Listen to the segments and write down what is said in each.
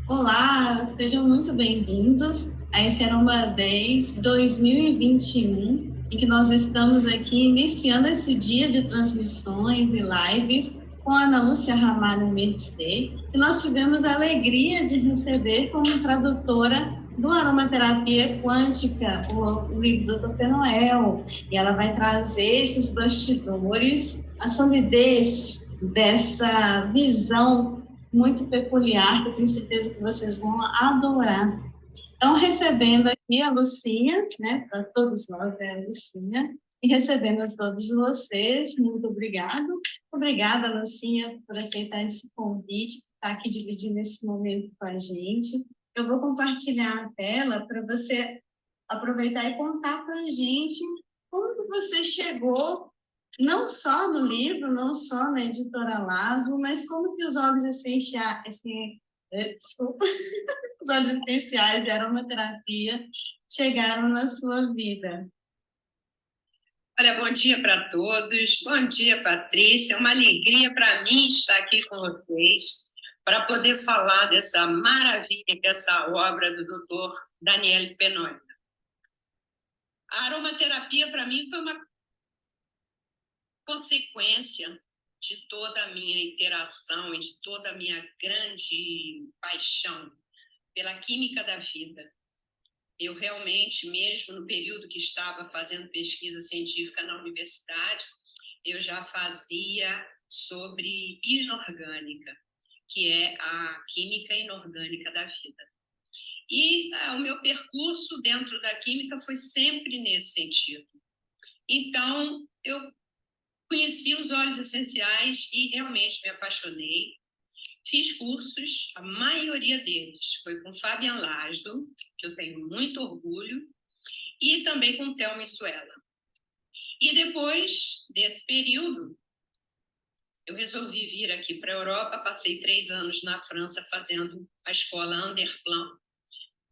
Olá, sejam muito bem-vindos a esse Aroma 10 2021, em que nós estamos aqui iniciando esse dia de transmissões e lives com a Ana Lúcia Ramalho Mercê, que nós tivemos a alegria de receber como tradutora do Aromaterapia Quântica, o livro do Dr. Noel, e ela vai trazer esses bastidores, a solidez dessa visão muito peculiar, que eu tenho certeza que vocês vão adorar. Então, recebendo aqui a Lucinha, né, para todos nós é a Lucinha, e recebendo a todos vocês, muito obrigado. Obrigada, Lucinha, por aceitar esse convite, por estar aqui dividindo esse momento com a gente. Eu vou compartilhar a tela para você aproveitar e contar para a gente como que você chegou não só no livro, não só na editora Lasmo, mas como que os óleos essenciais, desculpa, os óleos essenciais de aromaterapia chegaram na sua vida. Olha, bom dia para todos, bom dia, Patrícia, é uma alegria para mim estar aqui com vocês, para poder falar dessa maravilha, dessa obra do Dr. Daniel Pennoy. A aromaterapia, para mim, foi uma consequência de toda a minha interação e de toda a minha grande paixão pela química da vida. Eu realmente, mesmo no período que estava fazendo pesquisa científica na universidade, eu já fazia sobre inorgânica, que é a química inorgânica da vida. E o meu percurso dentro da química foi sempre nesse sentido. Então, eu conheci os óleos essenciais e realmente me apaixonei. Fiz cursos, a maioria deles foi com Fabian Laszlo, que eu tenho muito orgulho, e também com Thelma Suela. E depois desse período, eu resolvi vir aqui para a Europa, passei 3 anos na França fazendo a escola Anderplan,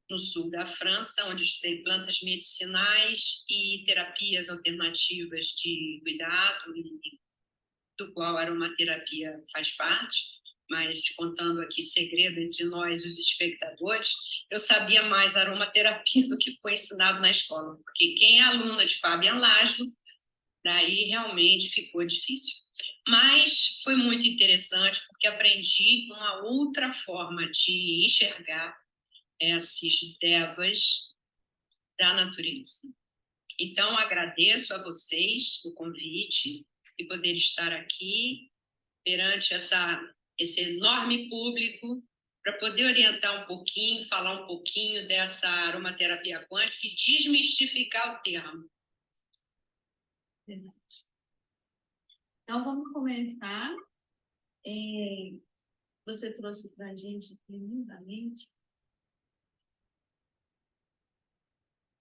no sul da França, onde estudei plantas medicinais e terapias alternativas de cuidado, do qual a aromaterapia faz parte. Mas contando aqui segredo entre nós, os espectadores, eu sabia mais aromaterapia do que foi ensinado na escola, porque quem é aluna de Fabian Laszlo, daí realmente ficou difícil. Mas foi muito interessante, porque aprendi uma outra forma de enxergar esses devas da natureza. Então, agradeço a vocês o convite e poder estar aqui perante esse enorme público, para poder orientar um pouquinho, falar um pouquinho dessa aromaterapia quântica e desmistificar o termo. Verdade. Então, vamos começar. Você trouxe para a gente aqui lindamente.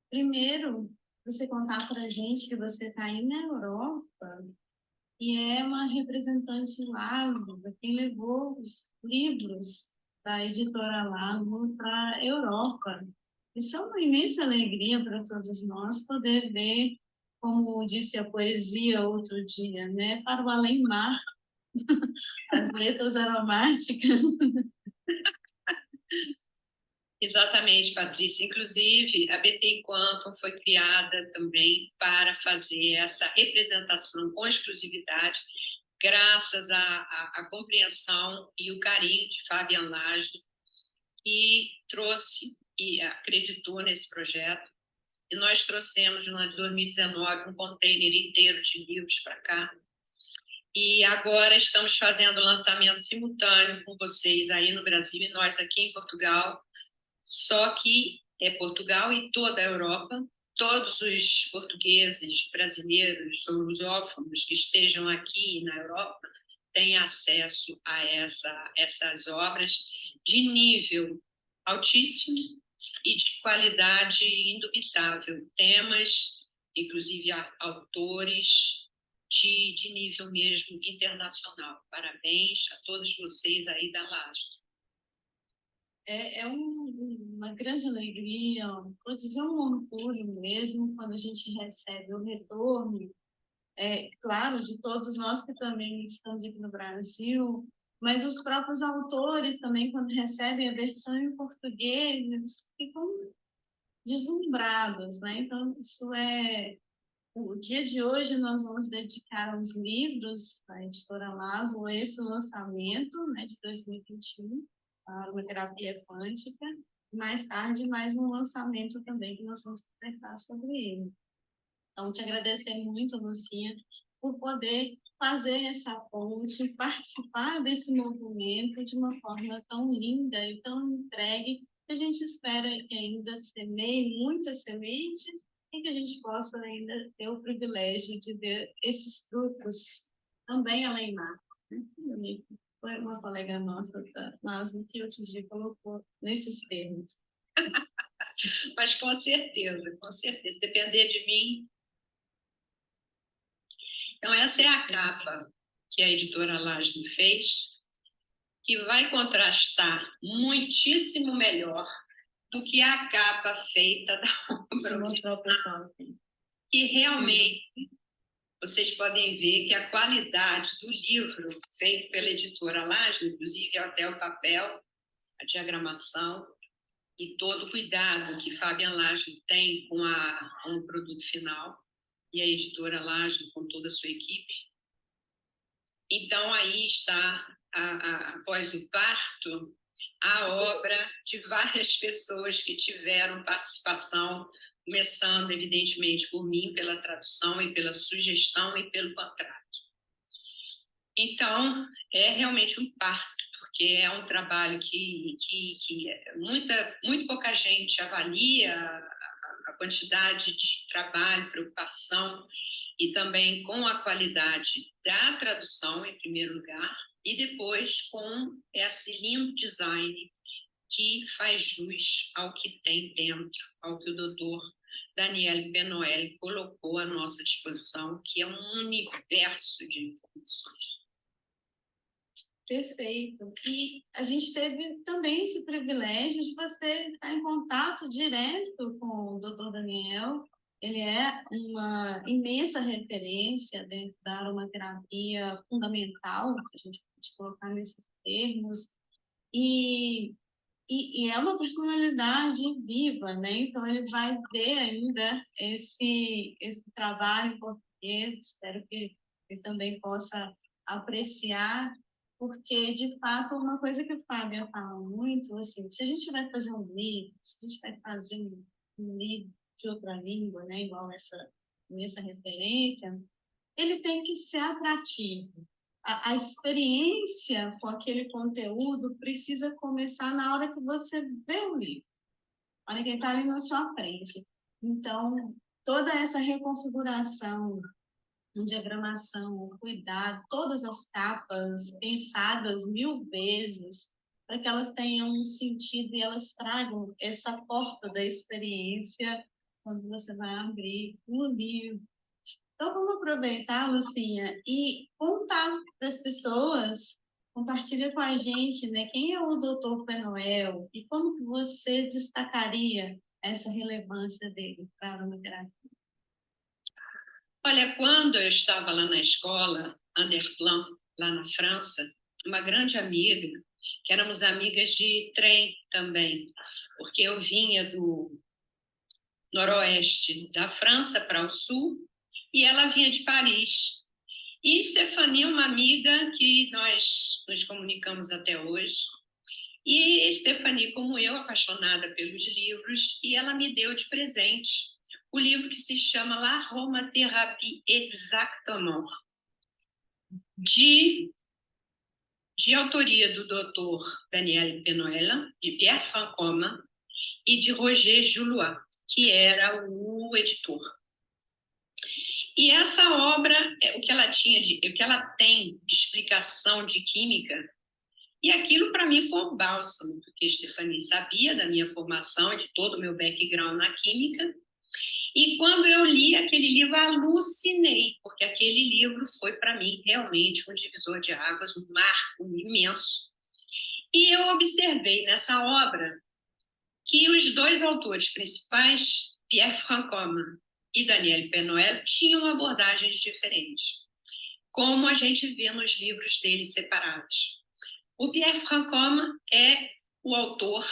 Primeiro, você contar para a gente que você está aí na Europa e é uma representante Laszlo, quem levou os livros da editora Laszlo para a Europa. Isso é uma imensa alegria para todos nós poder ver, como disse a poesia outro dia, né? Para o além-mar, as letras aromáticas. Exatamente, Patrícia. Inclusive, a BT Quantum foi criada também para fazer essa representação com exclusividade, graças à compreensão e o carinho de Fabian Laszlo, que trouxe e acreditou nesse projeto. E nós trouxemos, no ano de 2019, um container inteiro de livros para cá. E agora estamos fazendo o lançamento simultâneo com vocês aí no Brasil e nós aqui em Portugal. Só que é Portugal e toda a Europa. Todos os portugueses, brasileiros ou lusófonos que estejam aqui na Europa têm acesso a essas obras de nível altíssimo e de qualidade indubitável. Temas, inclusive autores de nível mesmo internacional. Parabéns a todos vocês aí da Laszlo. É uma grande alegria, pode dizer um orgulho mesmo, quando a gente recebe o retorno, claro, de todos nós que também estamos aqui no Brasil, mas os próprios autores também, quando recebem a versão em português, eles ficam deslumbrados, né? Então, isso o dia de hoje nós vamos dedicar aos livros da editora Laszlo, esse lançamento, né, de 2021, a aromaterapia quântica, e mais tarde mais um lançamento também que nós vamos conversar sobre ele. Então, te agradecer muito, Lucinha, por poder fazer essa ponte, participar desse movimento de uma forma tão linda e tão entregue, que a gente espera que ainda semeie muitas sementes e que a gente possa ainda ter o privilégio de ver esses frutos também além mar. Foi uma colega nossa, Nazi, que outro dia colocou nesses termos. Mas com certeza, se depender de mim. Então, essa é a capa que a editora Laszlo fez, que vai contrastar muitíssimo melhor do que a capa feita da obra, que realmente vocês podem ver que a qualidade do livro feito pela editora Laszlo, inclusive até o papel, a diagramação e todo o cuidado que Fabian Laszlo tem com o produto final, e a editora Laszlo com toda a sua equipe. Então, aí está, após o parto, a obra de várias pessoas que tiveram participação, começando, evidentemente, por mim, pela tradução e pela sugestão e pelo contrato. Então, é realmente um parto, porque é um trabalho que muito pouca gente avalia a quantidade de trabalho, preocupação, e também com a qualidade da tradução, em primeiro lugar, e depois com esse lindo design que faz jus ao que tem dentro, ao que o doutor Daniel Benoel colocou à nossa disposição, que é um universo de informações. Perfeito. E a gente teve também esse privilégio de você estar em contato direto com o Dr. Daniel. Ele é uma imensa referência dentro da aromaterapia fundamental, se a gente pode colocar nesses termos, e é uma personalidade viva, né? Então, ele vai ver ainda esse trabalho em português, espero que ele também possa apreciar, porque, de fato, uma coisa que o Fábio fala muito, assim, se a gente vai fazer um livro, se a gente vai fazer um livro de outra língua, né, igual essa referência, ele tem que ser atrativo. A experiência com aquele conteúdo precisa começar na hora que você vê o livro, na hora que ele está ali na sua frente. Então, toda essa reconfiguração, diagramação, cuidado, todas as capas pensadas 1000 vezes, para que elas tenham um sentido e elas tragam essa porta da experiência quando você vai abrir o livro. Então, vamos aproveitar, Lucinha, e contar para as pessoas, compartilha com a gente, né, quem é o Dr. Benoel e como que você destacaria essa relevância dele para a aromaterapia. Olha, quando eu estava lá na escola, Underplan, lá na França, uma grande amiga, que éramos amigas de trem também, porque eu vinha do noroeste da França para o sul, e ela vinha de Paris. E Stephanie, uma amiga que nós nos comunicamos até hoje, e Stephanie, como eu, apaixonada pelos livros, e ela me deu de presente o livro que se chama L'Aromathérapie Exactement, de autoria do Dr. Daniel Benoel, de Pierre Francoma e de Roger Julois, que era o editor. E essa obra, o que ela tem de explicação de química, e aquilo para mim foi um bálsamo, porque Stephanie sabia da minha formação, de todo o meu background na química. E quando eu li aquele livro, alucinei, porque aquele livro foi para mim realmente um divisor de águas, um marco imenso. E eu observei nessa obra que os dois autores principais, Pierre Francomme e Daniel Penoel, tinham abordagens diferentes, como a gente vê nos livros deles separados. O Pierre Francomme é o autor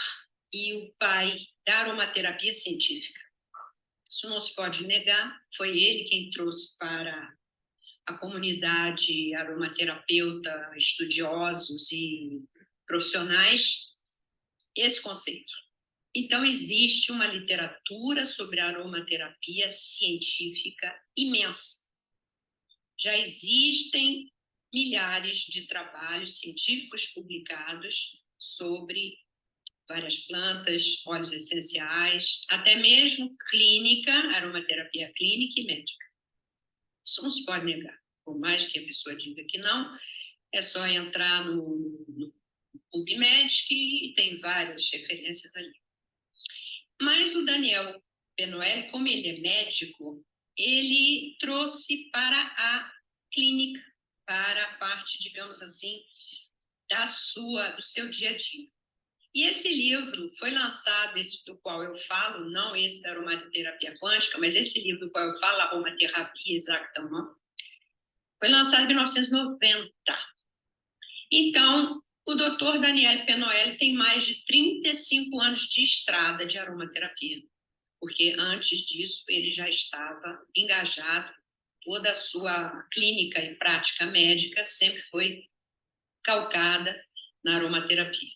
e o pai da aromaterapia científica. Isso não se pode negar, foi ele quem trouxe para a comunidade aromaterapeuta, estudiosos e profissionais, esse conceito. Então, existe uma literatura sobre aromaterapia científica imensa. Já existem milhares de trabalhos científicos publicados sobre várias plantas, óleos essenciais, até mesmo clínica, aromaterapia clínica e médica. Isso não se pode negar. Por mais que a pessoa diga que não, é só entrar no PubMed que tem várias referências ali. Mas o Daniel Penoel, como ele é médico, ele trouxe para a clínica, para a parte, digamos assim, do seu dia a dia. E esse livro foi lançado, esse do qual eu falo, não esse da aromaterapia quântica, mas esse livro do qual eu falo, Aromaterapia Exactement, foi lançado em 1990. Então, o Dr. Daniel Penoel tem mais de 35 anos de estrada de aromaterapia, porque antes disso ele já estava engajado, toda a sua clínica e prática médica sempre foi calcada na aromaterapia.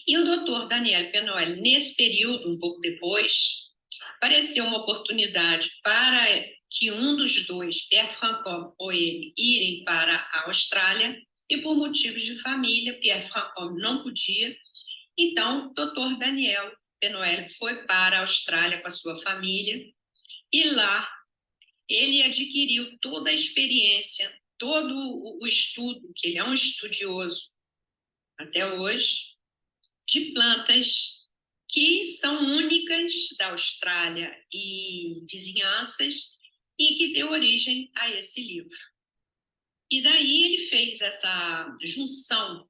E o Dr. Daniel Penoel, nesse período, um pouco depois, apareceu uma oportunidade para que um dos dois, Pierre Francomme ou ele, irem para a Austrália, e por motivos de família, Pierre Francomme não podia. Então, o Dr. Daniel Penoel foi para a Austrália com a sua família, e lá ele adquiriu toda a experiência, todo o estudo, que ele é um estudioso até hoje, de plantas que são únicas da Austrália e vizinhanças, e que deu origem a esse livro. E daí ele fez essa junção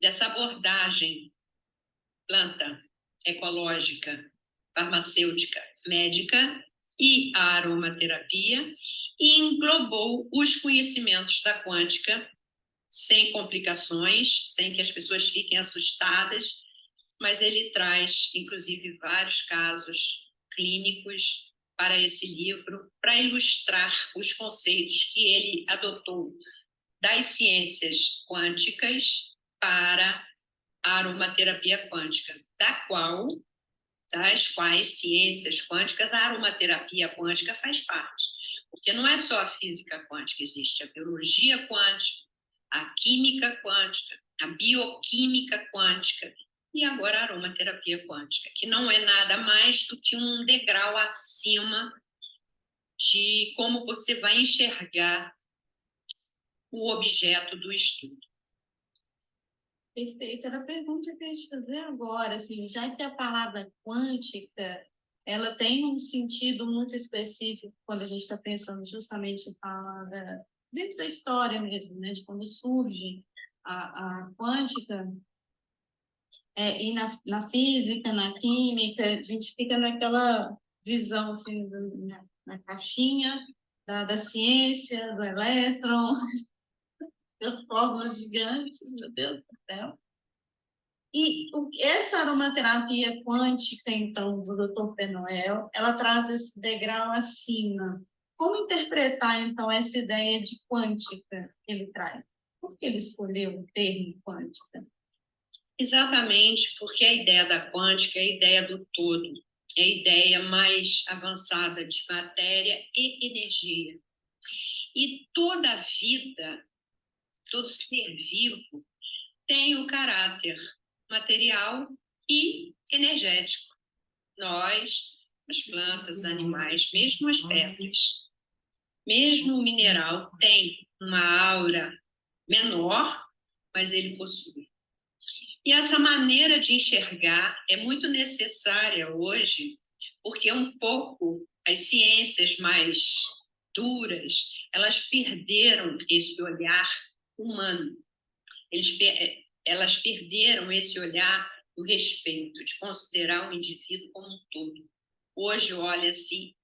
dessa abordagem planta ecológica, farmacêutica, médica e a aromaterapia, e englobou os conhecimentos da quântica sem complicações, sem que as pessoas fiquem assustadas, mas ele traz, inclusive, vários casos clínicos para esse livro, para ilustrar os conceitos que ele adotou das ciências quânticas para a aromaterapia quântica, das quais ciências quânticas, a aromaterapia quântica faz parte. Porque não é só a física quântica, existe a biologia quântica, a química quântica, a bioquímica quântica e agora a aromaterapia quântica, que não é nada mais do que um degrau acima de como você vai enxergar o objeto do estudo. Perfeito. Era a pergunta que eu ia te fazer agora, assim, já que a palavra quântica, ela tem um sentido muito específico quando a gente está pensando justamente em falar dentro da história mesmo, né, de quando surge a quântica, e na física, na química, a gente fica naquela visão, assim, na caixinha da ciência, do elétron, das fórmulas gigantes, meu Deus do céu. E essa aromaterapia quântica, então, do Dr. Penoel, ela traz esse degrau acima. Como interpretar, então, essa ideia de quântica que ele traz? Por que ele escolheu o termo quântica? Exatamente, porque a ideia da quântica é a ideia do todo, é a ideia mais avançada de matéria e energia. E toda a vida, todo ser vivo, tem o caráter material e energético. Nós, as plantas, os animais, mesmo as pedras, mesmo o mineral tem uma aura menor, mas ele possui. E essa maneira de enxergar é muito necessária hoje, porque um pouco as ciências mais duras, elas perderam esse olhar humano. Elas perderam esse olhar o respeito, de considerar o indivíduo como um todo. Hoje olha-se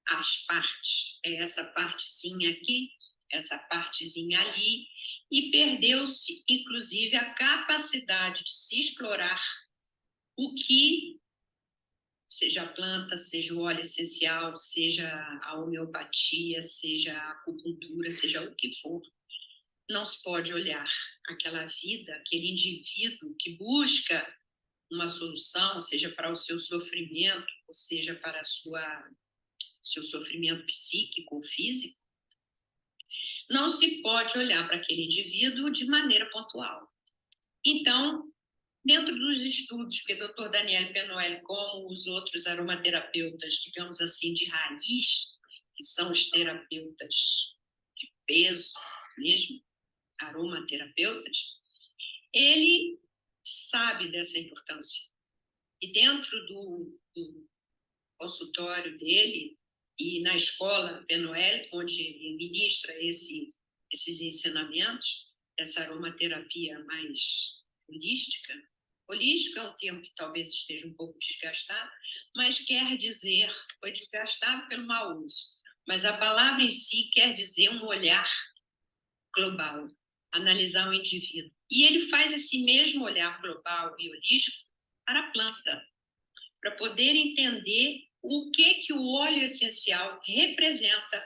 as partes, essa partezinha aqui, essa partezinha ali, e perdeu-se, inclusive, a capacidade de se explorar o que, seja a planta, seja o óleo essencial, seja a homeopatia, seja a acupuntura, seja o que for, não se pode olhar aquela vida, aquele indivíduo que busca uma solução, seja para o seu sofrimento, ou seja para seu sofrimento psíquico ou físico, não se pode olhar para aquele indivíduo de maneira pontual. Então, dentro dos estudos que o Dr. Daniel Pennoel, como os outros aromaterapeutas, digamos assim, de raiz, que são os terapeutas de peso mesmo, aromaterapeutas, ele sabe dessa importância. E dentro do consultório dele e na escola Pennoel, onde ele ministra esses ensinamentos, essa aromaterapia mais holística. Holístico é um termo que talvez esteja um pouco desgastado, mas quer dizer, foi desgastado pelo mau uso, mas a palavra em si quer dizer um olhar global, analisar o indivíduo. E ele faz esse mesmo olhar global e holístico para a planta, para poder entender o que o óleo essencial representa,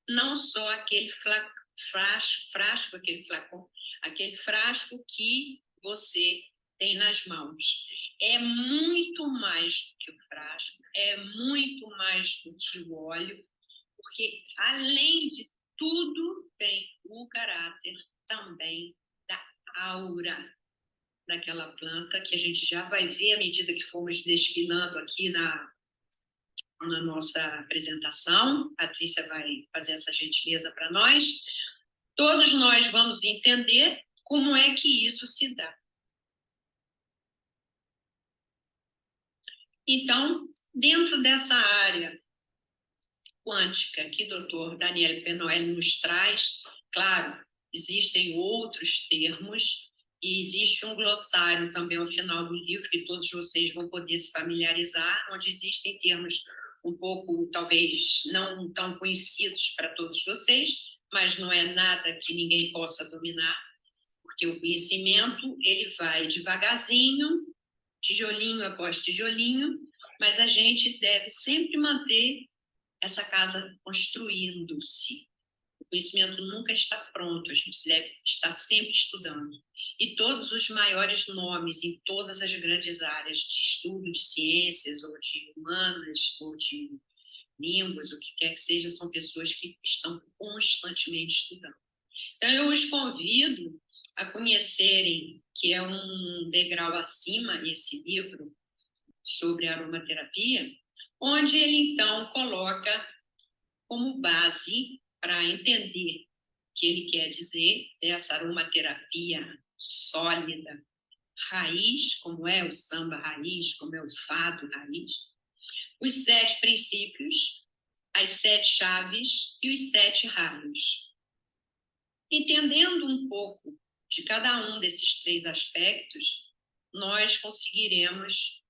não só aquele frasco, aquele flacon, aquele frasco que você tem nas mãos. É muito mais do que o frasco, é muito mais do que o óleo, porque, além de tudo, tem o caráter também da aura daquela planta, que a gente já vai ver à medida que formos desfilando aqui na nossa apresentação. A Patrícia vai fazer essa gentileza para nós. Todos nós vamos entender como é que isso se dá. Então, dentro dessa área quântica que o Dr. Daniel Pennoel nos traz, claro, existem outros termos e existe um glossário também ao final do livro que todos vocês vão poder se familiarizar, onde existem termos um pouco, talvez, não tão conhecidos para todos vocês, mas não é nada que ninguém possa dominar, porque o conhecimento, ele vai devagarzinho, tijolinho após tijolinho, mas a gente deve sempre manter essa casa construindo-se. O conhecimento nunca está pronto, a gente deve estar sempre estudando. E todos os maiores nomes em todas as grandes áreas de estudo de ciências, ou de humanas, ou de línguas, o que quer que seja, são pessoas que estão constantemente estudando. Então, eu os convido a conhecerem, que é um degrau acima, esse livro sobre aromaterapia, onde ele, então, coloca como base para entender o que ele quer dizer dessa aromaterapia sólida, raiz, como é o samba raiz, como é o fado raiz, os 7 princípios, as 7 chaves e os 7 raios. Entendendo um pouco de cada um desses 3 aspectos, nós conseguiremos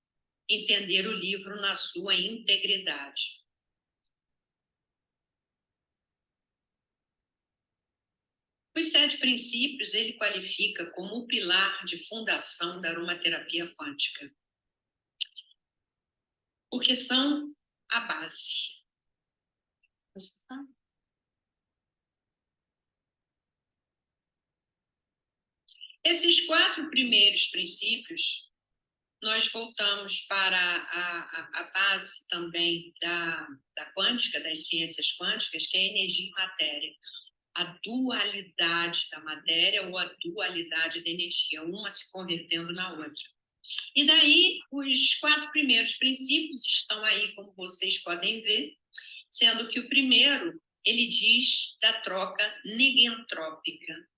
entender o livro na sua integridade. Os 7 princípios ele qualifica como o pilar de fundação da aromaterapia quântica, porque são a base. Esses 4 primeiros princípios, nós voltamos para a base também da quântica, das ciências quânticas, que é a energia e matéria. A dualidade da matéria ou a dualidade da energia, uma se convertendo na outra. E daí, os 4 primeiros princípios estão aí, como vocês podem ver, sendo que o primeiro, ele diz da troca negentrópica.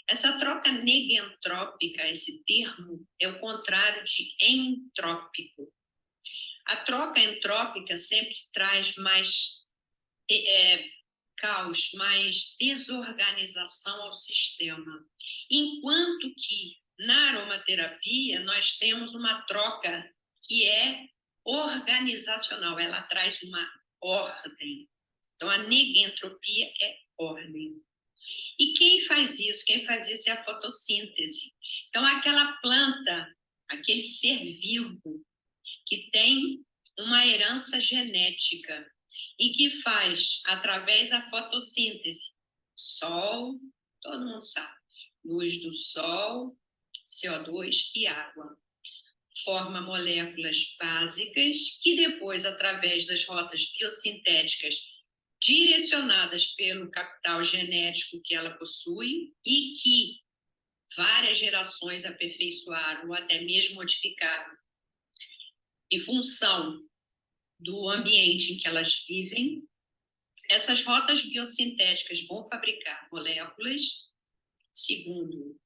Essa troca negentrópica, esse termo, é o contrário de entrópico. A troca entrópica sempre traz mais caos, mais desorganização ao sistema. Enquanto que na aromaterapia, nós temos uma troca que é organizacional, ela traz uma ordem. Então, a negentropia é ordem. E quem faz isso? Quem faz isso é a fotossíntese. Então, aquela planta, aquele ser vivo que tem uma herança genética e que faz, através da fotossíntese, sol, todo mundo sabe, luz do sol, CO2 e água. Forma moléculas básicas que depois, através das rotas biosintéticas direcionadas pelo capital genético que ela possui e que várias gerações aperfeiçoaram ou até mesmo modificaram em função do ambiente em que elas vivem, essas rotas biosintéticas vão fabricar moléculas segundo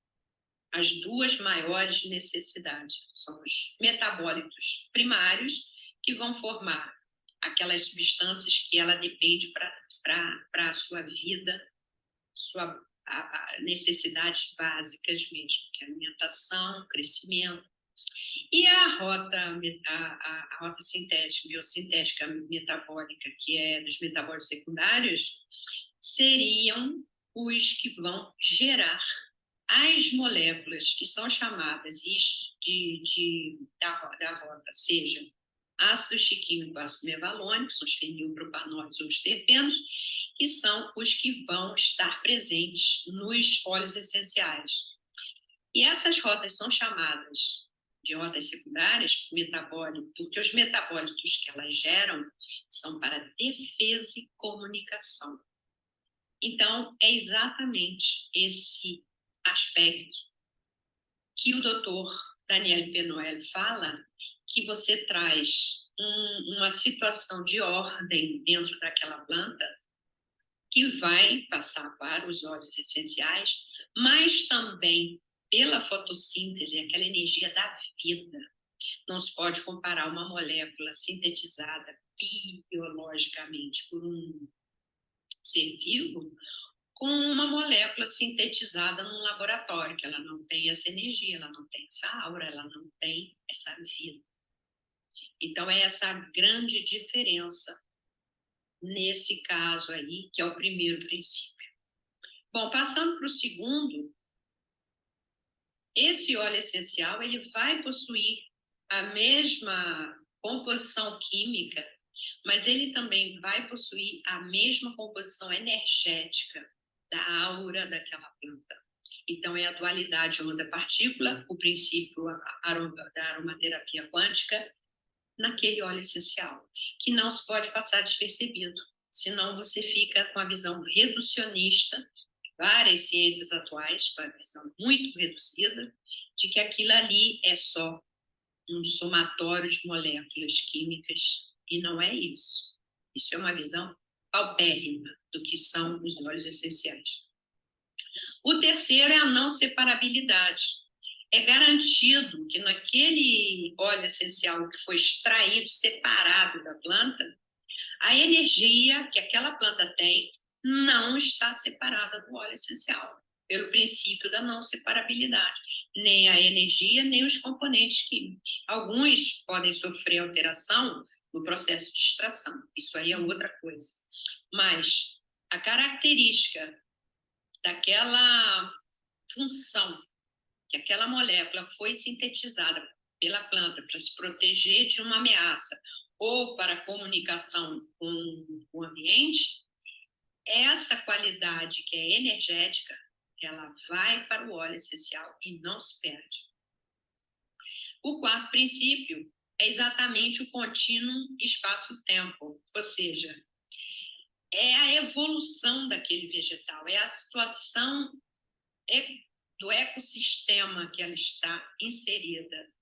as duas maiores necessidades. São os metabólitos primários, que vão formar aquelas substâncias que ela depende para a sua vida, necessidades básicas mesmo, que é alimentação, crescimento. E a rota sintética, biosintética metabólica, que é dos metabólitos secundários, seriam os que vão gerar as moléculas que são chamadas da rota, seja ácido estiquímico, ácido mevalônico, são os fenilpropanóides ou os terpenos, que são os que vão estar presentes nos óleos essenciais. E essas rotas são chamadas de rotas secundárias porque os metabólitos que elas geram são para defesa e comunicação. Então, é exatamente esse aspecto que o doutor Daniel Penoel fala, que você traz uma situação de ordem dentro daquela planta que vai passar para os óleos essenciais, mas também pela fotossíntese, aquela energia da vida. Não se pode comparar uma molécula sintetizada biologicamente por um ser vivo com uma molécula sintetizada num laboratório, que ela não tem essa energia, ela não tem essa aura, ela não tem essa vida. Então, é essa grande diferença nesse caso aí, que é o primeiro princípio. Bom, passando para o segundo, esse óleo essencial ele vai possuir a mesma composição química, mas ele também vai possuir a mesma composição energética da aura daquela planta. Então, é a dualidade onda-partícula, o princípio da aromaterapia quântica, naquele óleo essencial, que não se pode passar despercebido, senão você fica com a visão reducionista, várias ciências atuais, com a visão muito reduzida, de que aquilo ali é só um somatório de moléculas químicas, e não é isso. Isso é uma visão paupérrima do que são os óleos essenciais. O terceiro é a não separabilidade. É garantido que naquele óleo essencial que foi extraído, separado da planta, a energia que aquela planta tem não está separada do óleo essencial, pelo princípio da não separabilidade. Nem a energia, nem os componentes químicos. Alguns podem sofrer alteração no processo de extração, isso aí é outra coisa. Mas a característica daquela função que aquela molécula foi sintetizada pela planta para se proteger de uma ameaça ou para comunicação com o ambiente, essa qualidade que é energética, ela vai para o óleo essencial e não se perde. O quarto princípio é exatamente o contínuo espaço-tempo, ou seja, é a evolução daquele vegetal, é a situação do ecossistema que ela está inserida.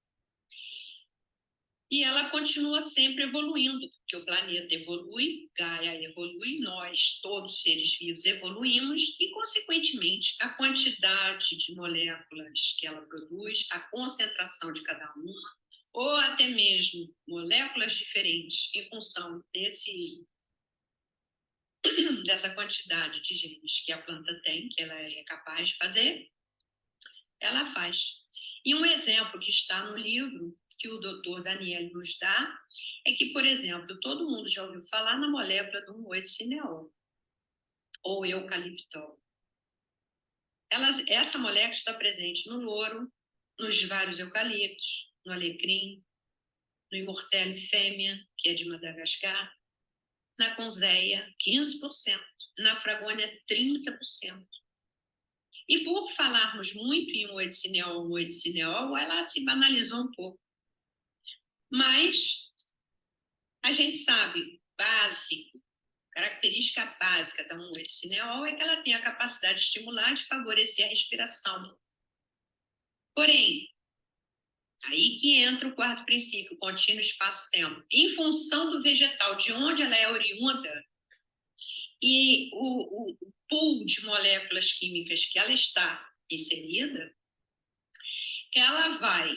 E ela continua sempre evoluindo, porque o planeta evolui, Gaia evolui, nós, todos seres vivos, evoluímos e, consequentemente, a quantidade de moléculas que ela produz, a concentração de cada uma, ou até mesmo moléculas diferentes em função dessa quantidade de genes que a planta tem, que ela é capaz de fazer, ela faz. E um exemplo que está no livro, que o doutor Daniel nos dá, é que, por exemplo, todo mundo já ouviu falar na molécula do 1,8-cineol, ou eucaliptol. Essa molécula está presente no louro, nos vários eucaliptos, no alecrim, no Immortelle fêmea, que é de Madagascar, na conzeia, 15%, na fragônia, 30%. E por falarmos muito em 1,8-cineol, ela se banalizou um pouco. Mas a gente sabe, característica básica da 1,8-cineol é que ela tem a capacidade de estimular e de favorecer a respiração. Porém, aí que entra o quarto princípio, contínuo espaço-tempo. Em função do vegetal, de onde ela é oriunda, e o pool de moléculas químicas que ela está inserida, ela vai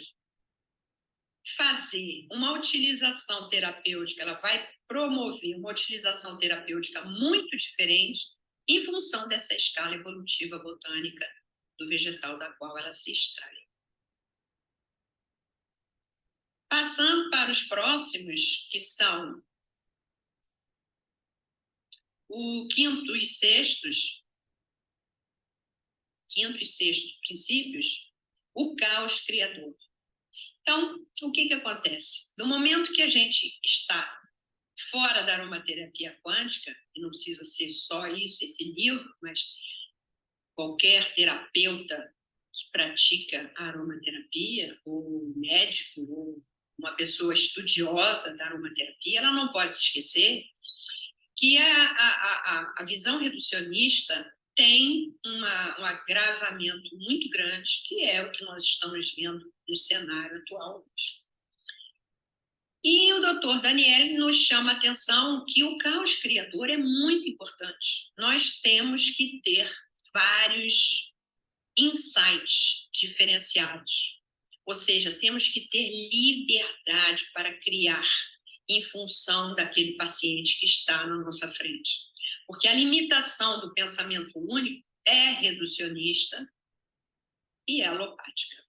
fazer uma utilização terapêutica, ela vai promover uma utilização terapêutica muito diferente em função dessa escala evolutiva botânica do vegetal da qual ela se extrai. Passando para os próximos, que são o quinto e sexto princípios, o caos criador. Então, o que acontece? No momento que a gente está fora da aromaterapia quântica, e não precisa ser só isso, esse livro, mas qualquer terapeuta que pratica a aromaterapia, ou médico, ou uma pessoa estudiosa da aromaterapia, ela não pode se esquecer que a visão reducionista tem um agravamento muito grande, que é o que nós estamos vendo no cenário atual hoje. E o doutor Daniel nos chama a atenção que o caos criador é muito importante. Nós temos que ter vários insights diferenciados. Ou seja, temos que ter liberdade para criar em função daquele paciente que está na nossa frente. Porque a limitação do pensamento único é reducionista e é alopática.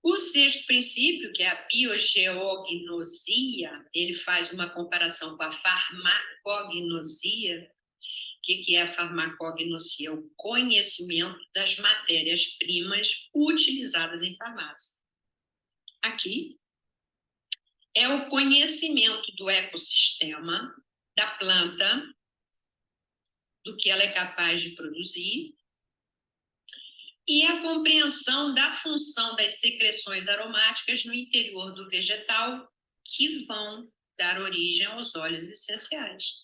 O sexto princípio, que é a biogeognosia, ele faz uma comparação com a farmacognosia. O que é a farmacognosia? O conhecimento das matérias-primas utilizadas em farmácia. Aqui é o conhecimento do ecossistema, da planta, do que ela é capaz de produzir, e a compreensão da função das secreções aromáticas no interior do vegetal, que vão dar origem aos óleos essenciais.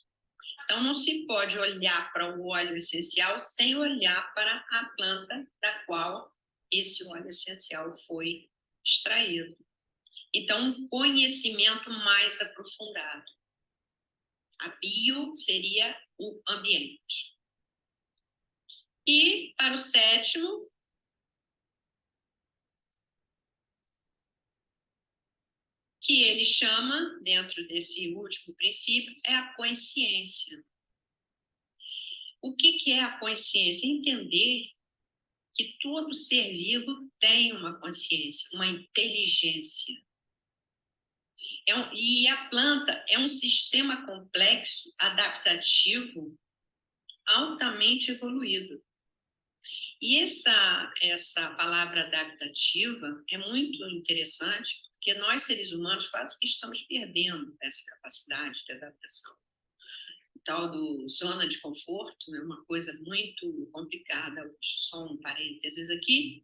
Então, não se pode olhar para o óleo essencial sem olhar para a planta da qual esse óleo essencial foi extraído. Então, um conhecimento mais aprofundado. A bio seria o ambiente. E, para o sétimo, que ele chama, dentro desse último princípio, é a consciência. O que é a consciência? Entender que todo ser vivo tem uma consciência, uma inteligência. E a planta é um sistema complexo, adaptativo, altamente evoluído. E essa palavra adaptativa é muito interessante, porque nós, seres humanos, quase que estamos perdendo essa capacidade de adaptação. O tal do zona de conforto é uma coisa muito complicada hoje. Só um parênteses aqui,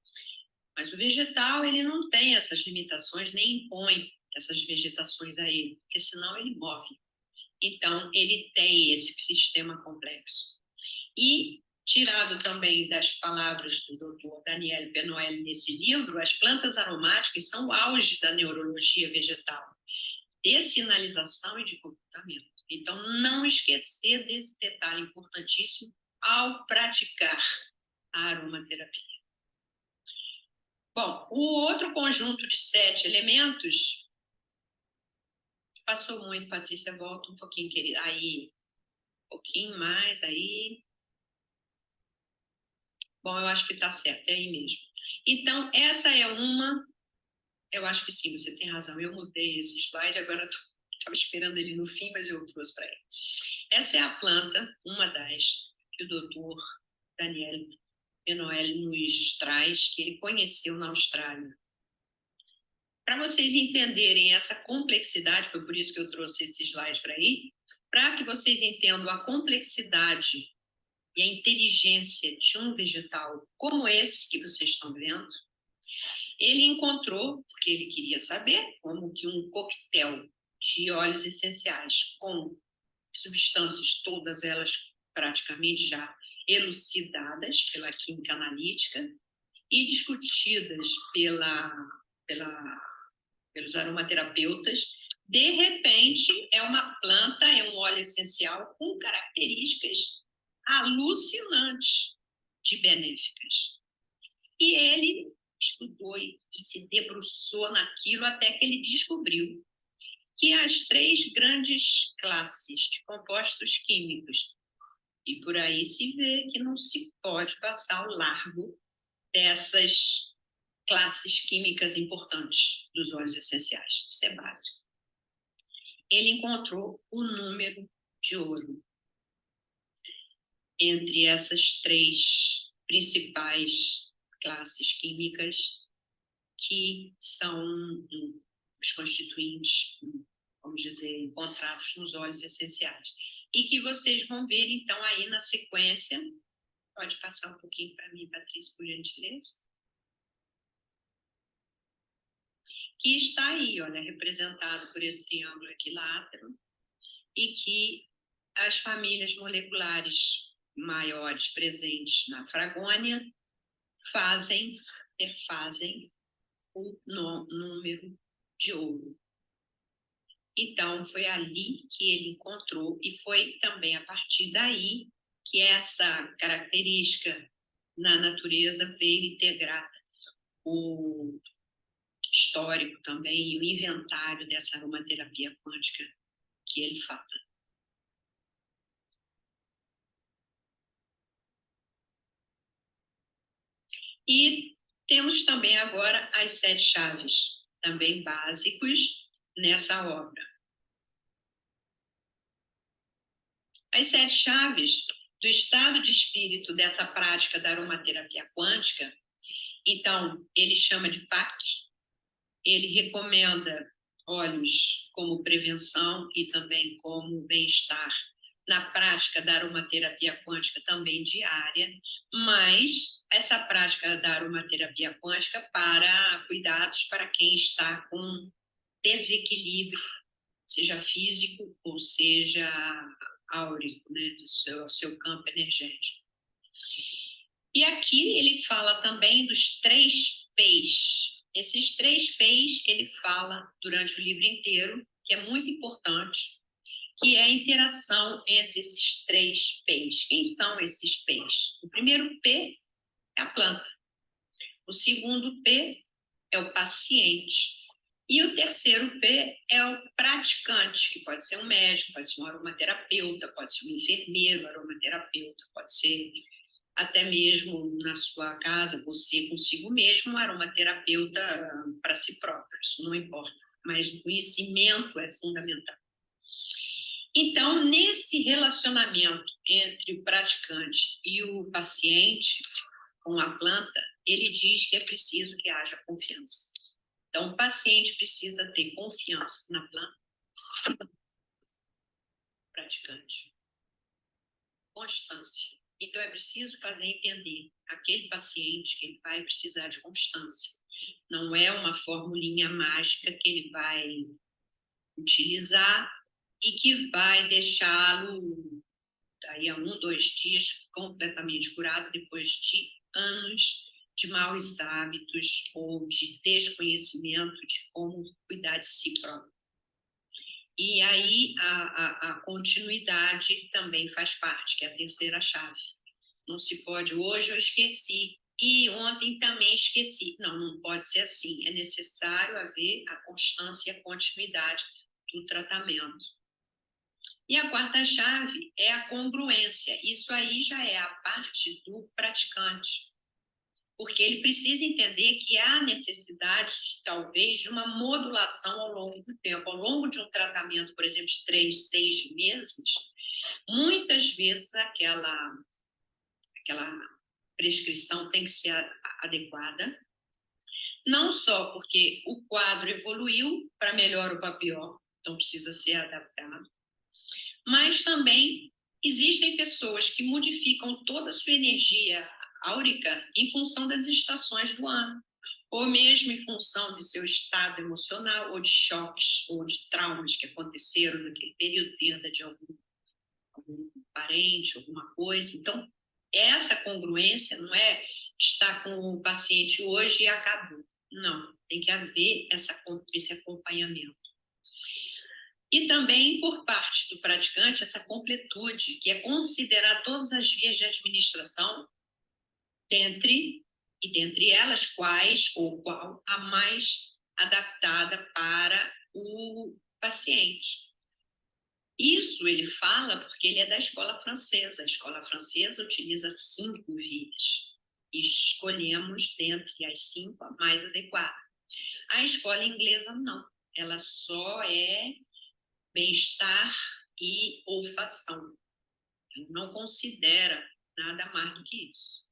mas o vegetal ele não tem essas limitações, nem impõe essas vegetações a ele, porque senão ele morre. Então, ele tem esse sistema complexo. E, tirado também das palavras do Dr. Daniel Penoel nesse livro, as plantas aromáticas são o auge da neurologia vegetal, de sinalização e de comportamento. Então, não esquecer desse detalhe importantíssimo ao praticar a aromaterapia. Bom, o outro conjunto de 7 elementos... Passou muito, Patrícia, volta um pouquinho, querida. Aí, um pouquinho mais, aí... Bom, eu acho que está certo, é aí mesmo. Então, essa é uma... Eu acho que sim, você tem razão. Eu mudei esse slide, agora estava esperando ele no fim, mas eu trouxe para ele. Essa é a planta, uma das, que o doutor Daniel Enoel nos traz, que ele conheceu na Austrália. Para vocês entenderem essa complexidade, foi por isso que eu trouxe esse slide para aí, para que vocês entendam a complexidade e a inteligência de um vegetal como esse que vocês estão vendo, ele encontrou, porque ele queria saber, como que um coquetel de óleos essenciais com substâncias, todas elas praticamente já elucidadas pela química analítica e discutidas pelos aromaterapeutas, de repente é uma planta, é um óleo essencial com características alucinantes de benéficas. E ele estudou e se debruçou naquilo até que ele descobriu que as 3 grandes classes de compostos químicos, e por aí se vê que não se pode passar ao largo dessas classes químicas importantes dos óleos essenciais. Isso é básico. Ele encontrou o número de ouro entre essas 3 principais classes químicas que são os constituintes, vamos dizer, encontrados nos óleos essenciais. E que vocês vão ver, então, aí na sequência. Pode passar um pouquinho para mim, Patrícia, por gentileza? Que está aí, olha, representado por esse triângulo equilátero, e que as famílias moleculares maiores presentes na fragônia perfazem o número de ouro. Então, foi ali que ele encontrou, e foi também a partir daí que essa característica na natureza veio integrar o histórico também e o inventário dessa aromaterapia quântica que ele fala. E temos também agora as 7 chaves, também básicos nessa obra. As 7 chaves do estado de espírito dessa prática da aromaterapia quântica, então, ele chama de PAC, ele recomenda óleos como prevenção e também como bem-estar na prática da aromaterapia quântica também diária, mas essa prática da aromaterapia quântica para cuidados para quem está com desequilíbrio, seja físico ou seja áurico, né, do seu campo energético. E aqui ele fala também dos 3 P's. Esses 3 P's ele fala durante o livro inteiro, que é muito importante, que é a interação entre esses 3 P's. Quem são esses P's? O primeiro P é a planta. O segundo P é o paciente. E o terceiro P é o praticante, que pode ser um médico, pode ser um aromaterapeuta, pode ser um enfermeiro aromaterapeuta, pode ser até mesmo na sua casa, você consigo mesmo, um aromaterapeuta para si próprio, isso não importa, mas o conhecimento é fundamental. Então, nesse relacionamento entre o praticante e o paciente com a planta, ele diz que é preciso que haja confiança. Então, o paciente precisa ter confiança na planta, praticante, constância. Então, é preciso fazer entender aquele paciente que ele vai precisar de constância. Não é uma formulinha mágica que ele vai utilizar e que vai deixá-lo daí a 1, 2 dias completamente curado depois de anos de maus hábitos ou de desconhecimento de como cuidar de si próprio. E aí a continuidade também faz parte, que é a terceira chave. Não se pode, hoje eu esqueci, e ontem também esqueci. Não, não pode ser assim. É necessário haver a constância e a continuidade do tratamento. E a quarta chave é a congruência. Isso aí já é a parte do praticante. porque ele precisa entender que há necessidade, talvez, de uma modulação ao longo do tempo. Ao longo de um tratamento, por exemplo, de 3, 6 meses, muitas vezes aquela prescrição tem que ser adequada, não só porque o quadro evoluiu para melhor ou para pior, então precisa ser adaptado, mas também existem pessoas que modificam toda a sua energia áurica em função das estações do ano, ou mesmo em função de seu estado emocional, ou de choques, ou de traumas que aconteceram naquele período, perda de algum parente, alguma coisa. Então, essa congruência não é estar com o paciente hoje e acabou. Não, tem que haver esse acompanhamento. E também, por parte do praticante, essa completude, que é considerar todas as vias de administração, dentre elas, quais ou qual a mais adaptada para o paciente. Isso ele fala porque ele é da escola francesa. A escola francesa utiliza 5 vias. Escolhemos, dentre as 5, a mais adequada. A escola inglesa, não. Ela só é bem-estar e olfação. Ela não considera nada mais do que isso.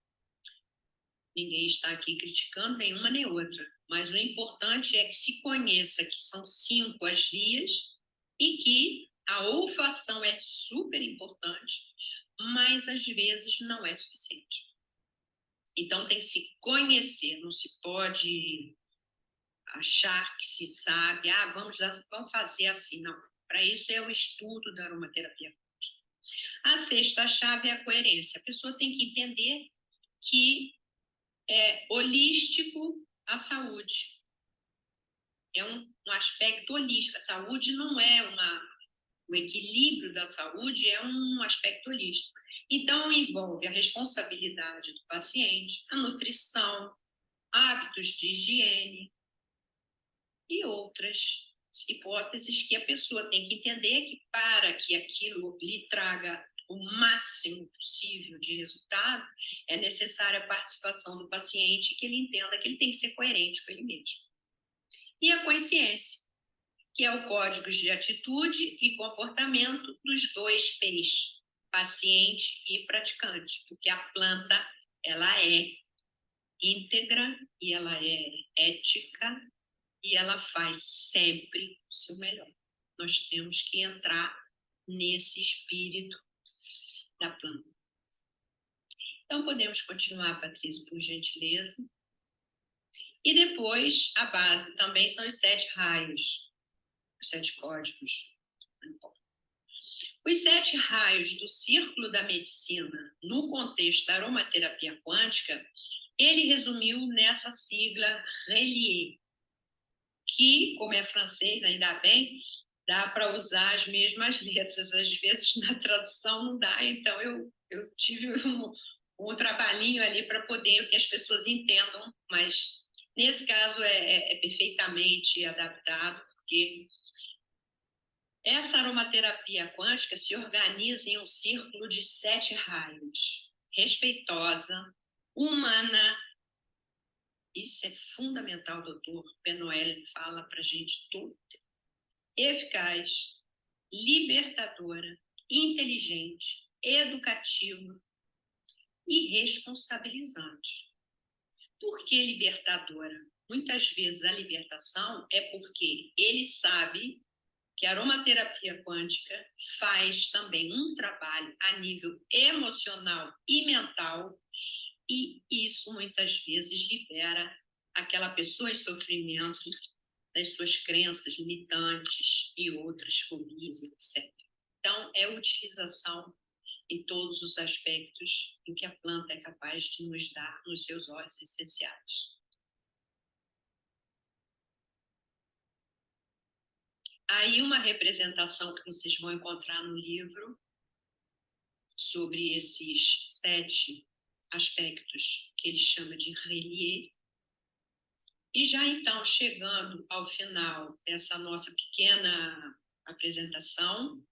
Ninguém está aqui criticando nenhuma nem outra, mas o importante é que se conheça que são 5 as vias e que a olfação é super importante, mas às vezes não é suficiente. Então tem que se conhecer, não se pode achar que se sabe, vamos fazer assim, não. Para isso é o estudo da aromaterapia. A 6ª chave é a coerência. A pessoa tem que entender que é holístico a saúde. É um aspecto holístico. A saúde não é o equilíbrio da saúde é um aspecto holístico. Então, envolve a responsabilidade do paciente, a nutrição, hábitos de higiene e outras hipóteses que a pessoa tem que entender que para que aquilo lhe traga o máximo possível de resultado, é necessária a participação do paciente, que ele entenda que ele tem que ser coerente com ele mesmo. E a consciência, que é o código de atitude e comportamento dos 2 P's, paciente e praticante, porque a planta, ela é íntegra e ela é ética e ela faz sempre o seu melhor. Nós temos que entrar nesse espírito da planta. Então, podemos continuar, Patrícia, por gentileza. E depois, a base também são os 7 raios, os 7 códigos. Os 7 raios do círculo da medicina, no contexto da aromaterapia quântica, ele resumiu nessa sigla RELIE, que, como é francês, ainda bem, dá para usar as mesmas letras. Às vezes, na tradução não dá, então eu tive um trabalhinho ali para poder que as pessoas entendam, mas nesse caso é perfeitamente adaptado, porque essa aromaterapia quântica se organiza em um círculo de 7 raios. Respeitosa, humana, isso é fundamental, doutor Penoel fala para a gente tudo. Eficaz, libertadora, inteligente, educativa e responsabilizante. Por que libertadora? Muitas vezes a libertação é porque ele sabe que a aromaterapia quântica faz também um trabalho a nível emocional e mental, e isso muitas vezes libera aquela pessoa em sofrimento das suas crenças limitantes e outras fobias, etc. Então, é a utilização em todos os aspectos do que a planta é capaz de nos dar nos seus óleos essenciais. Aí uma representação que vocês vão encontrar no livro sobre esses 7 aspectos que ele chama de RELIE. E já então, chegando ao final dessa nossa pequena apresentação,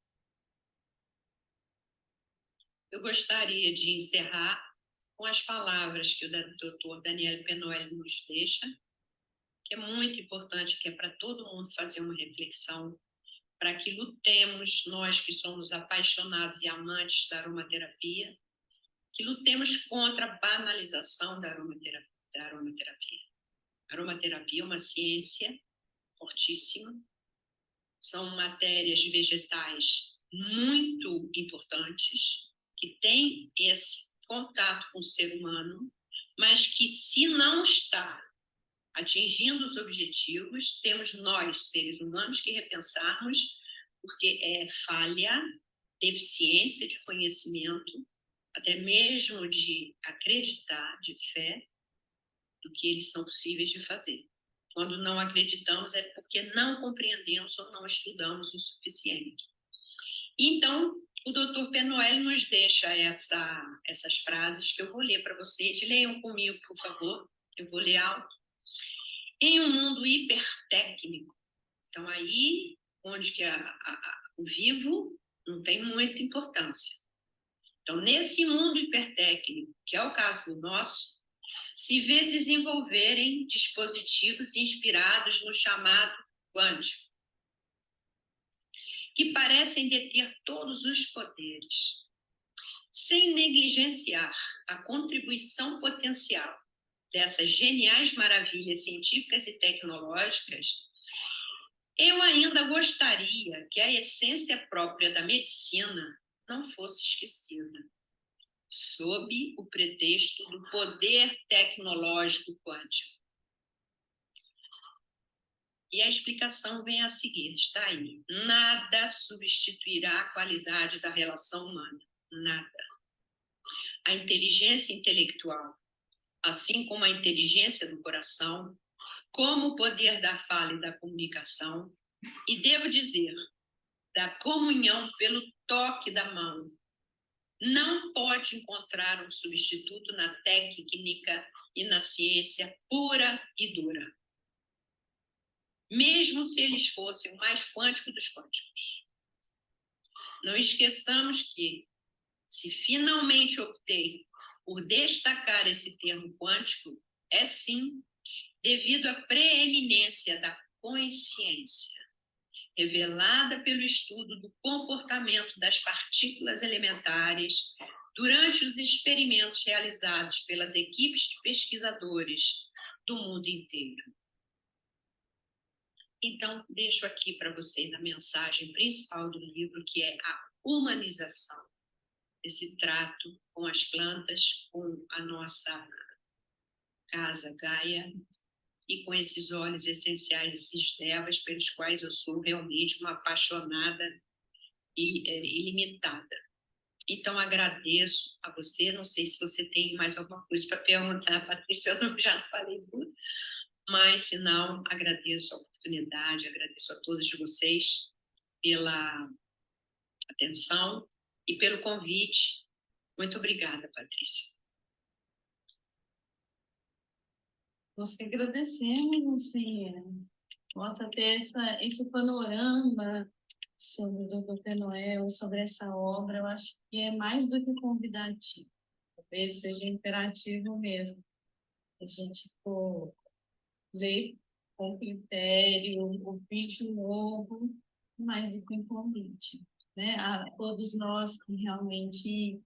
eu gostaria de encerrar com as palavras que o Dr. Daniel Penoel nos deixa, que é muito importante, que é para todo mundo fazer uma reflexão, para que lutemos, nós que somos apaixonados e amantes da aromaterapia, que lutemos contra a banalização da aromaterapia. A aromaterapia é uma ciência fortíssima, são matérias vegetais muito importantes, que têm esse contato com o ser humano, mas que, se não está atingindo os objetivos, temos nós, seres humanos, que repensarmos, porque é falha, deficiência de conhecimento, até mesmo de acreditar, de fé, do que eles são possíveis de fazer. Quando não acreditamos é porque não compreendemos ou não estudamos o suficiente. Então, o Dr. Penoel nos deixa essas frases que eu vou ler para vocês. Leiam comigo, por favor. Eu vou ler alto. Em um mundo hipertécnico, então aí onde que o vivo não tem muita importância. Então, nesse mundo hipertécnico, que é o caso do nosso, se vê desenvolverem dispositivos inspirados no chamado quântico, que parecem deter todos os poderes, sem negligenciar a contribuição potencial dessas geniais maravilhas científicas e tecnológicas. Eu ainda gostaria que a essência própria da medicina não fosse esquecida, sob o pretexto do poder tecnológico quântico. E a explicação vem a seguir, está aí. Nada substituirá a qualidade da relação humana, nada. A inteligência intelectual, assim como a inteligência do coração, como o poder da fala e da comunicação, e devo dizer, da comunhão pelo toque da mão, não pode encontrar um substituto na técnica e na ciência pura e dura. Mesmo se eles fossem o mais quântico dos quânticos. Não esqueçamos que, se finalmente optei por destacar esse termo quântico, é sim devido à preeminência da consciência, revelada pelo estudo do comportamento das partículas elementares durante os experimentos realizados pelas equipes de pesquisadores do mundo inteiro. Então, deixo aqui para vocês a mensagem principal do livro, que é a humanização, esse trato com as plantas, com a nossa casa Gaia, e com esses óleos essenciais, esses devas, pelos quais eu sou realmente uma apaixonada e ilimitada. Então, agradeço a você. Não sei se você tem mais alguma coisa para perguntar, Patrícia, eu já não falei tudo, mas, se não, agradeço a oportunidade, agradeço a todos vocês pela atenção e pelo convite. Muito obrigada, Patrícia. Nós que agradecemos, assim, nossa, ter esse panorama sobre o Dr. Penoel, sobre essa obra, eu acho que é mais do que convidativo, talvez seja imperativo mesmo, a gente for ler com critério, ouvir de novo, mais do que um convite, né? A todos nós que realmente,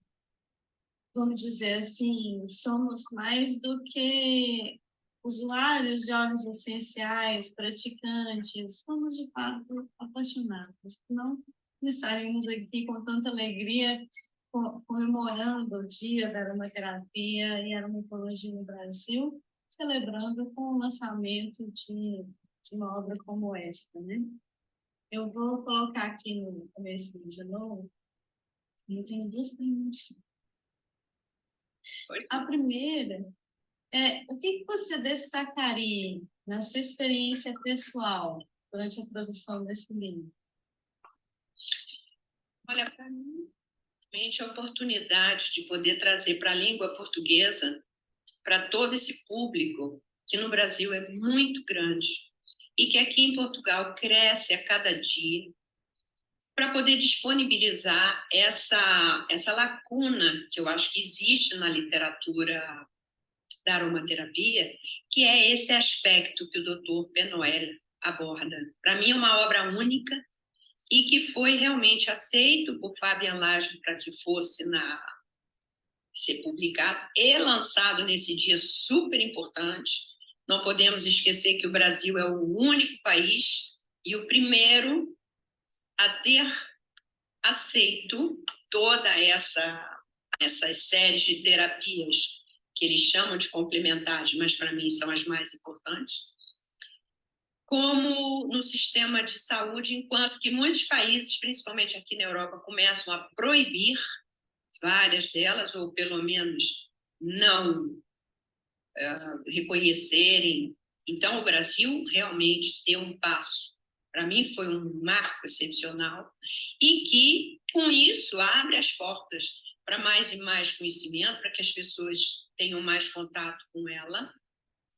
vamos dizer assim, somos mais do que usuários de óleos essenciais, praticantes, somos de fato apaixonados, não estaríamos aqui com tanta alegria comemorando o Dia da Aromaterapia e Aromatologia no Brasil, celebrando com o lançamento de uma obra como esta, né? Eu vou colocar aqui no começo de novo, eu tenho duas perguntas. A primeira o que você destacaria na sua experiência pessoal durante a produção desse livro? Olha, para mim, a oportunidade de poder trazer para a língua portuguesa, para todo esse público, que no Brasil é muito grande, e que aqui em Portugal cresce a cada dia, para poder disponibilizar essa lacuna que eu acho que existe na literatura da aromaterapia, que é esse aspecto que o Dr. Penoel aborda. Para mim é uma obra única e que foi realmente aceito por Fabian Lasmo para que fosse ser publicado e lançado nesse dia super importante. Não podemos esquecer que o Brasil é o único país e o primeiro a ter aceito toda essas séries de terapias que eles chamam de complementares, mas para mim são as mais importantes, como no sistema de saúde, enquanto que muitos países, principalmente aqui na Europa, começam a proibir várias delas, ou pelo menos não reconhecerem. Então, o Brasil realmente deu um passo. Para mim, foi um marco excepcional e que, com isso, abre as portas para mais e mais conhecimento, para que as pessoas tenham mais contato com ela,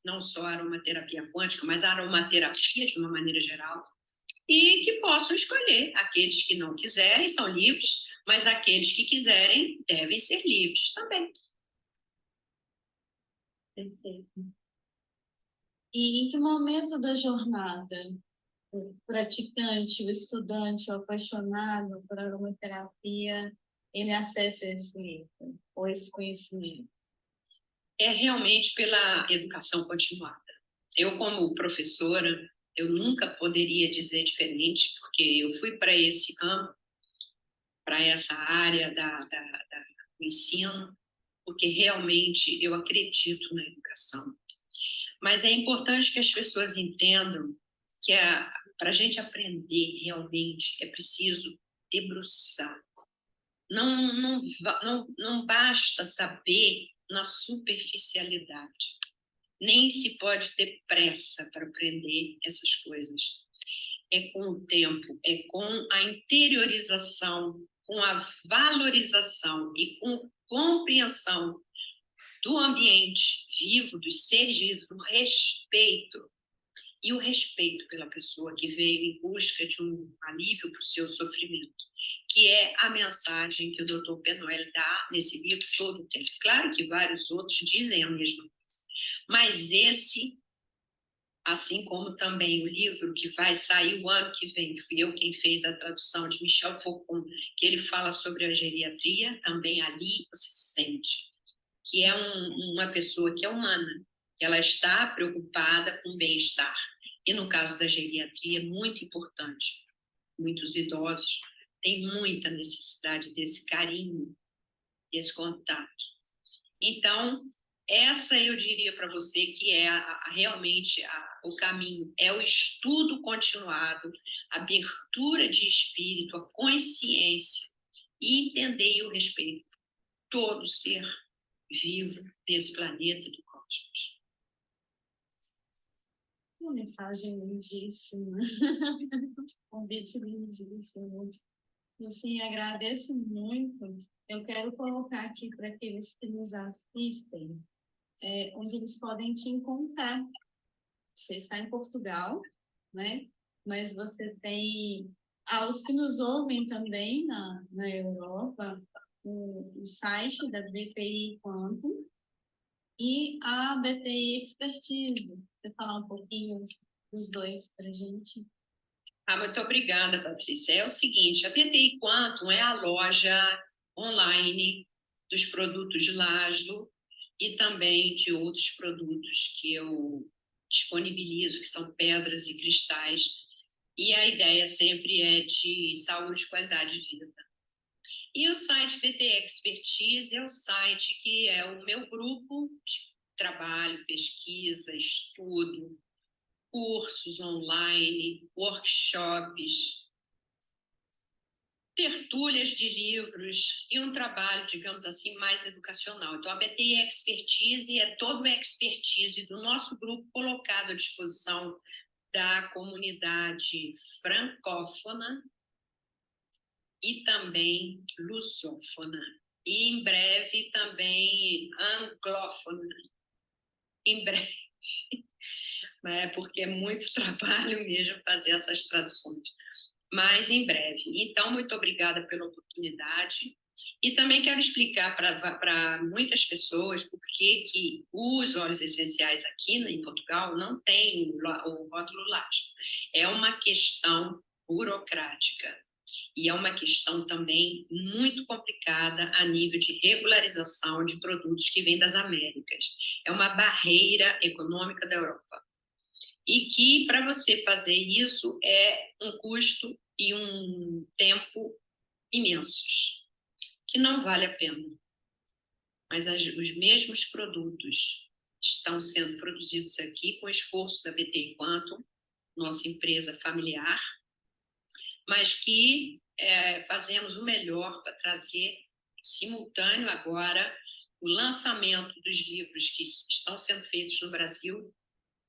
não só a aromaterapia quântica, mas a aromaterapia de uma maneira geral, e que possam escolher. Aqueles que não quiserem são livres, mas aqueles que quiserem devem ser livres também. Perfeito. E em que momento da jornada o praticante, o estudante, o apaixonado por aromaterapia, ele acessa esse livro ou esse conhecimento? É realmente pela educação continuada. Eu, como professora, eu nunca poderia dizer diferente, porque eu fui para esse campo, para essa área do ensino, porque realmente eu acredito na educação. Mas é importante que as pessoas entendam que para a gente aprender realmente é preciso debruçar. Não basta saber na superficialidade. Nem se pode ter pressa para aprender essas coisas. É com o tempo, é com a interiorização, com a valorização e com compreensão do ambiente vivo, dos seres vivos, o respeito. E o respeito pela pessoa que veio em busca de um alívio para o seu sofrimento, que é a mensagem que o Dr. Penoel dá nesse livro todo o tempo. Claro que vários outros dizem a mesma coisa, mas esse, assim como também o livro que vai sair o ano que vem, que fui eu quem fez a tradução de Michel Foucault, que ele fala sobre a geriatria, também ali você sente que é uma pessoa que é humana, que ela está preocupada com o bem-estar. E no caso da geriatria, é muito importante. Muitos idosos têm muita necessidade desse carinho, desse contato. Então, essa eu diria para você que é realmente o caminho, é o estudo continuado, a abertura de espírito, a consciência, e entender e o respeito todo ser vivo desse planeta e do cosmos. Uma mensagem lindíssima, um convite lindíssimo. Assim, agradeço muito. Eu quero colocar aqui para aqueles que nos assistem, onde eles podem te encontrar. Você está em Portugal, né? Mas você tem aos que nos ouvem também na Europa, o site da BTI Quantum e a BTI Expertise. Você falar um pouquinho dos dois para a gente? Muito obrigada, Patrícia. É o seguinte, a BTI Quantum é a loja online dos produtos de Laszlo e também de outros produtos que eu disponibilizo, que são pedras e cristais. E a ideia sempre é de saúde e qualidade de vida. E o site BTI Expertise é o site que é o meu grupo de trabalho, pesquisa, estudo, cursos online, workshops, tertúlias de livros e um trabalho, digamos assim, mais educacional. Então, a BTI Expertise é todo o expertise do nosso grupo colocado à disposição da comunidade francófona e também lusófona. E em breve também anglófona. Em breve. Porque é muito trabalho mesmo fazer essas traduções. mas em breve. Então, muito obrigada pela oportunidade. E também quero explicar para muitas pessoas por que os óleos essenciais aqui em Portugal não têm o rótulo lático. É uma questão burocrática e é uma questão também muito complicada a nível de regularização de produtos que vêm das Américas. É uma barreira econômica da Europa. E que, para você fazer isso, é um custo e um tempo imensos, que não vale a pena. Mas os mesmos produtos estão sendo produzidos aqui com o esforço da BT Quantum, nossa empresa familiar, mas que fazemos o melhor para trazer simultâneo agora o lançamento dos livros que estão sendo feitos no Brasil,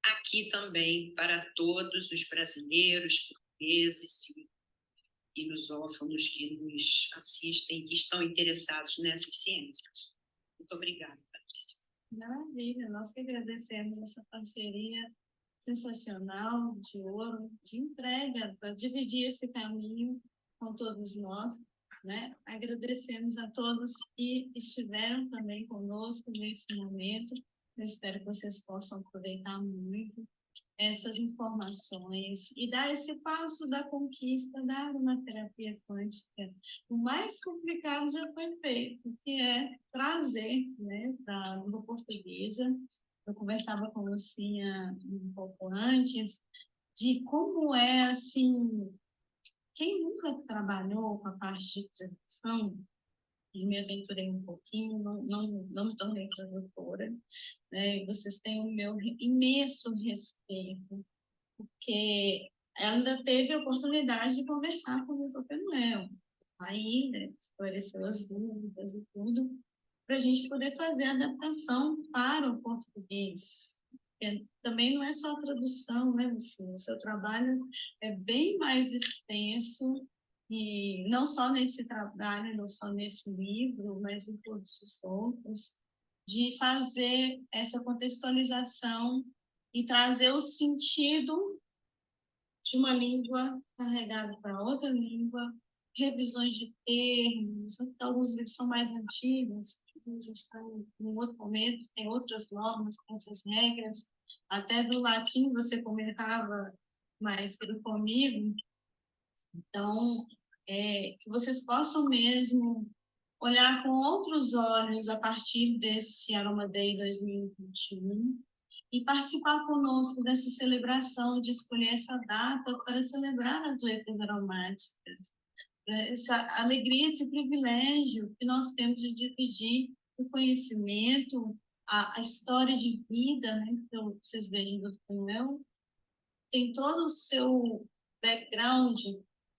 aqui também para todos os brasileiros, portugueses e lusófonos que nos assistem, que estão interessados nessas ciências. Muito obrigada, Patrícia. Maravilha, nós que agradecemos essa parceria sensacional, de ouro, de entrega, para dividir esse caminho com todos nós, né? Agradecemos a todos que estiveram também conosco nesse momento. Eu espero que vocês possam aproveitar muito essas informações e dar esse passo da conquista da aromaterapia quântica. O mais complicado já foi feito, que é trazer, né, para a língua portuguesa. Eu conversava com a Lucinha um pouco antes de como é, assim, quem nunca trabalhou com a parte de tradução, e me aventurei um pouquinho, não me tornei tradutora, né? Vocês têm o meu imenso respeito, porque ela ainda teve a oportunidade de conversar com o Dr. Penuel, ainda esclareceu as dúvidas e tudo, para a gente poder fazer a adaptação para o português. Também não é só a tradução, né, Luciano? O seu trabalho é bem mais extenso, e não só nesse trabalho, não só nesse livro, mas em todos os outros, de fazer essa contextualização e trazer o sentido de uma língua carregada para outra língua, revisões de termos, alguns livros são mais antigos, a gente está em outro momento, tem outras normas, tem outras regras, até do latim você comentava mais comigo, então, que vocês possam mesmo olhar com outros olhos a partir desse Aroma Day 2021 e participar conosco dessa celebração, de escolher essa data para celebrar as letras aromáticas. Essa alegria, esse privilégio que nós temos de dividir o conhecimento, a história de vida, né? Então, vocês vejam, Dr. Manuel tem todo o seu background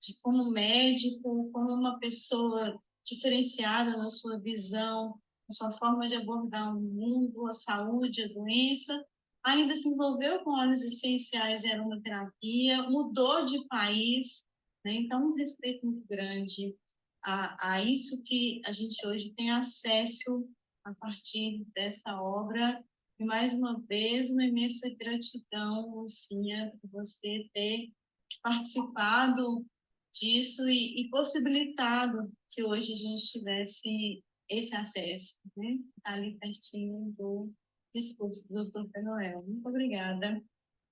de como médico, como uma pessoa diferenciada na sua visão, na sua forma de abordar o mundo, a saúde, a doença, ainda se envolveu com óleos essenciais e aromaterapia, mudou de país, né? Então, um respeito muito grande a isso que a gente hoje tem acesso a partir dessa obra. E, mais uma vez, uma imensa gratidão, Lucinha, por você ter participado disso e possibilitado que hoje a gente tivesse esse acesso, né? Tá ali pertinho do discurso do Dr. Penuel. Muito obrigada.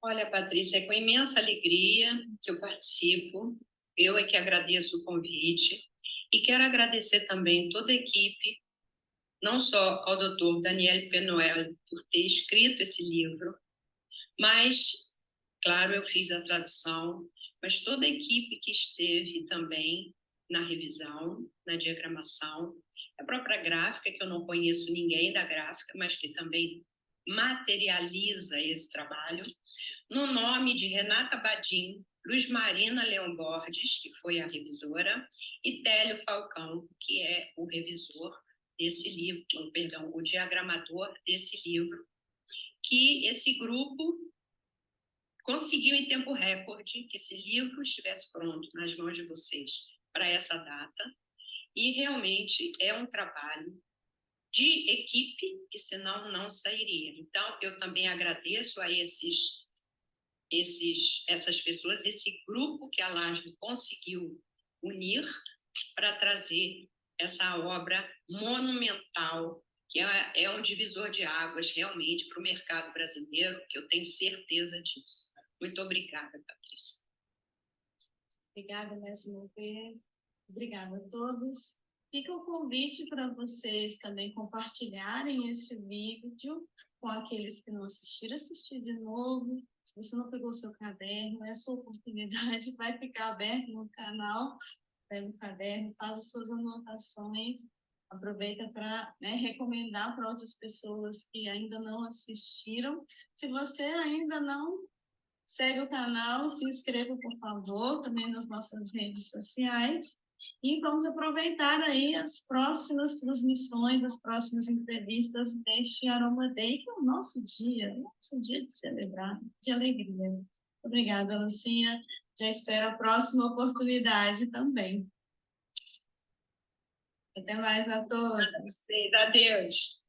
Olha, Patrícia, é com imensa alegria que eu participo. Eu é que agradeço o convite e quero agradecer também toda a equipe, não só ao Dr. Daniel Penuel por ter escrito esse livro, mas, claro, eu fiz a tradução, mas toda a equipe que esteve também na revisão, na diagramação, a própria gráfica, que eu não conheço ninguém da gráfica, mas que também materializa esse trabalho, no nome de Renata Badim, Luz Marina Leão Borges, que foi a revisora, e Télio Falcão, que é o revisor desse livro, perdão, o diagramador desse livro, que esse grupo conseguiu em tempo recorde que esse livro estivesse pronto nas mãos de vocês para essa data, e realmente é um trabalho de equipe que senão não sairia. Então, eu também agradeço a esses essas pessoas, esse grupo que a LASB conseguiu unir para trazer essa obra monumental, que é um divisor de águas realmente para o mercado brasileiro, que eu tenho certeza disso. Muito obrigada, Patrícia. Obrigada mais uma vez. Obrigada a todos. Fica o convite para vocês também compartilharem este vídeo com aqueles que não assistiram, assistir de novo. Se você não pegou o seu caderno, é a sua oportunidade, vai ficar aberto no canal. Pega o caderno, faz as suas anotações, aproveita para, né, recomendar para outras pessoas que ainda não assistiram. Se você ainda não segue o canal, se inscreva, por favor, também nas nossas redes sociais. E vamos aproveitar aí as próximas transmissões, as próximas entrevistas deste Aroma Day, que é o nosso dia de celebrar, de alegria. Obrigada, Lucinha. Já espero a próxima oportunidade também. Até mais a todos. Adeus.